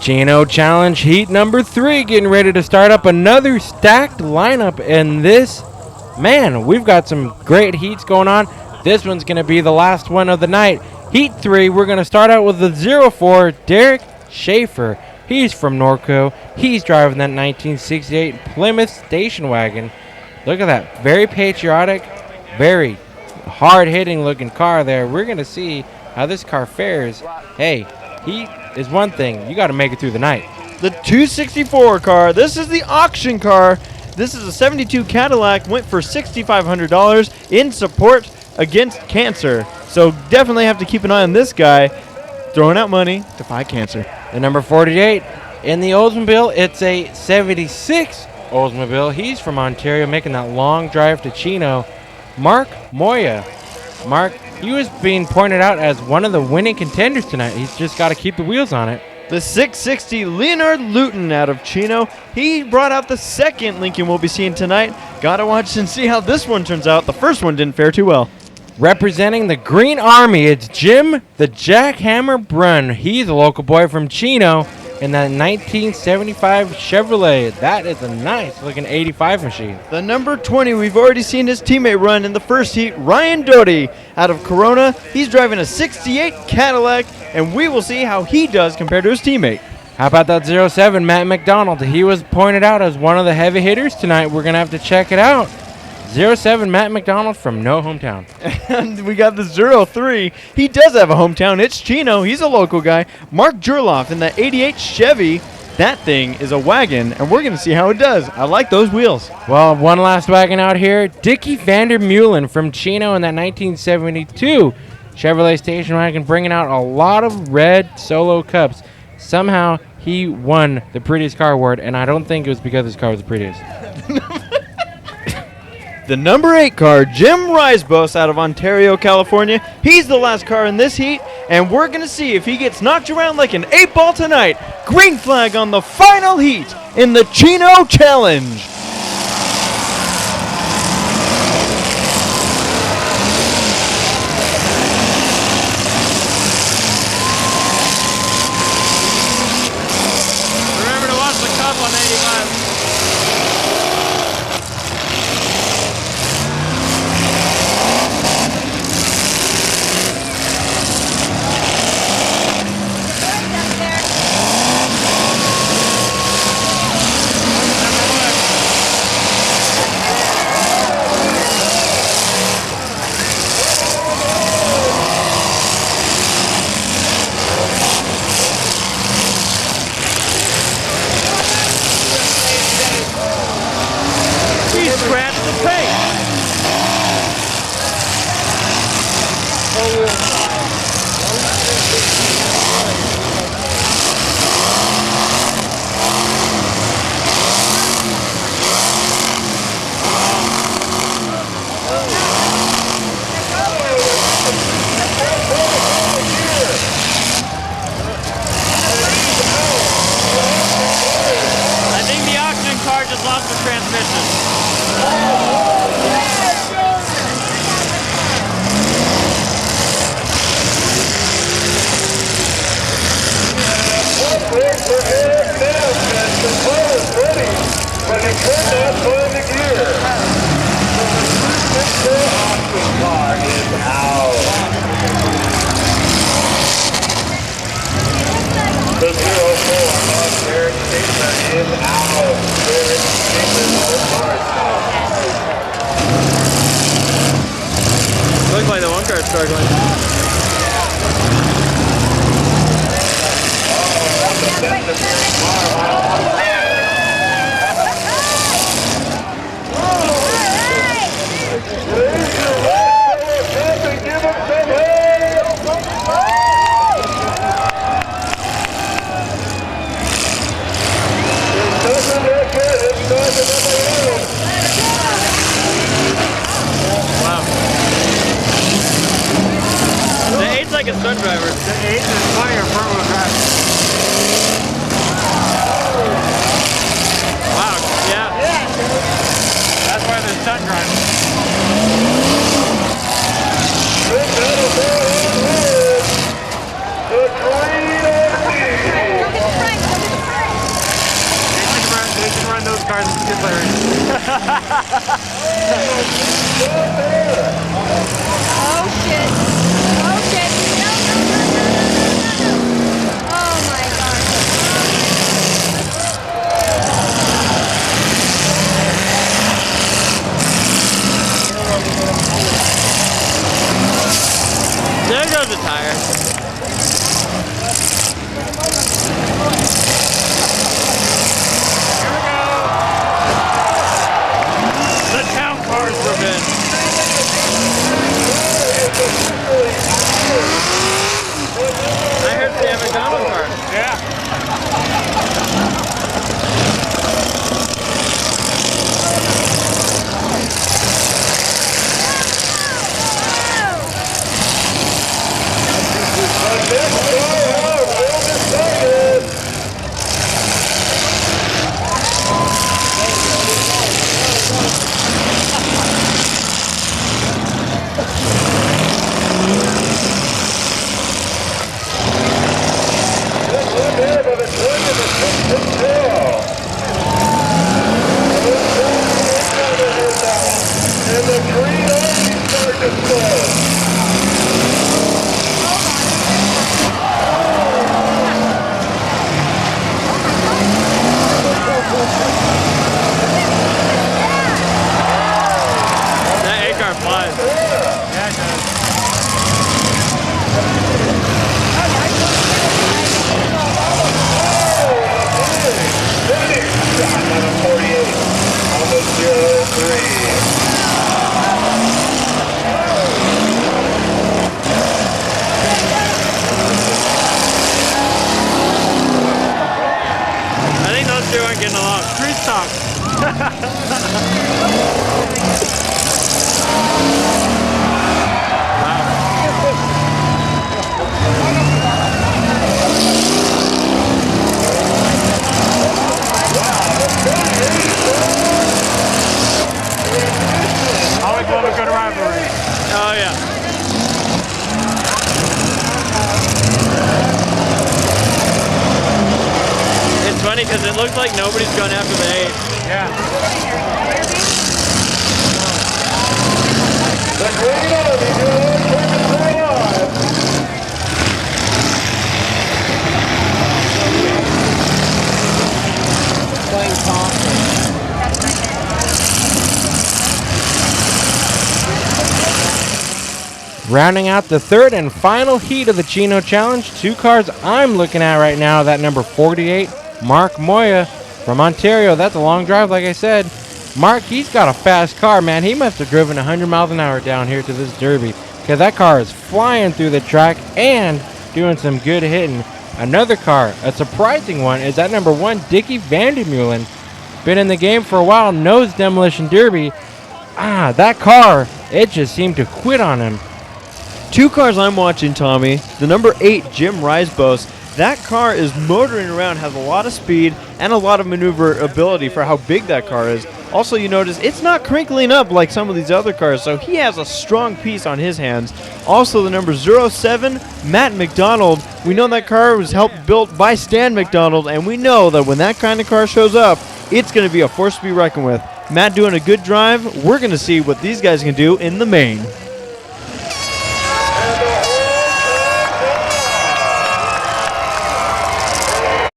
Chino Challenge Heat number 3, getting ready to start up another stacked lineup. And this, man, we've got some great heats going on. This one's going to be the last one of the night. Heat 3, we're going to start out with the 04, Derek Schaefer. He's from Norco. He's driving that 1968 Plymouth station wagon. Look at that, very patriotic, very hard-hitting looking car there. We're going to see how this car fares. Hey, heat is one thing. You got to make it through the night. The 264 car. This is the auction car. This is a 72 Cadillac. Went for $6,500 in support against cancer. So definitely have to keep an eye on this guy. Throwing out money to fight cancer. The number 48 in the Oldsmobile. It's a 76 Oldsmobile. He's from Ontario, making that long drive to Chino. Mark Moya. Mark, he was being pointed out as one of the winning contenders tonight. He's just got to keep the wheels on it. The 660 Leonard Luton out of Chino. He brought out the second Lincoln we'll be seeing tonight. Gotta watch and see how this one turns out. The first one didn't fare too well. Representing the Green Army, it's Jim the Jackhammer Brunn. He's a local boy from Chino in that 1975 Chevrolet. That is a nice looking 85 machine. The number 20, we've already seen his teammate run in the first heat, Ryan Doty out of Corona. He's driving a 68 Cadillac, and we will see how he does compared to his teammate. How about that 07, Matt McDonald? He was pointed out as one of the heavy hitters tonight. We're going to have to check it out. 07, Matt McDonald from no hometown. And we got the 03. He does have a hometown. It's Chino. He's a local guy. Mark Jurloff in the 88 Chevy. That thing is a wagon, and we're going to see how it does. I like those wheels. Well, one last wagon out here. Dickie Vandermeulen from Chino in that 1972 Chevrolet station wagon, bringing out a lot of red Solo Cups. Somehow, he won the prettiest car award, and I don't think it was because his car was the prettiest. The number 8 car, Jim Risebos out of Ontario, California. He's the last car in this heat, and we're going to see if he gets knocked around like an 8-ball tonight. Green flag on the final heat in the Chino Challenge. Remember to watch the cup on 85. Looks like the one car's struggling. Wow. The 8-second stunt driver. cars and skid Larry. Oh shit. Oh shit. No, no, no, no, no, no, no, no. Oh my gosh. There goes the tire. The town cars were in. I heard they have a McDonald's car. Yeah. That A-car flies. Yeah, it does. I think those two aren't getting along. Street stock. Always love a good rivalry. Oh yeah. It's funny because it looks like nobody's gone after the 8. Yeah. Rounding out the third and final heat of the Chino Challenge, two cars I'm looking at right now. That number 48, Mark Moya from Ontario. That's a long drive, like I said. Mark, he's got a fast car, man. He must have driven 100 miles an hour down here to this derby because that car is flying through the track and doing some good hitting. Another car, a surprising one, is that number 1, Dickie Vandermeulen. Been in the game for a while, knows Demolition Derby. That car, it just seemed to quit on him. Two cars I'm watching, Tommy. The number 8, Jim Risebos. That car is motoring around, has a lot of speed and a lot of maneuverability for how big that car is. Also, you notice it's not crinkling up like some of these other cars, so he has a strong piece on his hands. Also, the number 07, Matt McDonald. We know that car was helped built by Stan McDonald, and we know that when that kind of car shows up, it's going to be a force to be reckoned with. Matt doing a good drive. We're going to see what these guys can do in the main.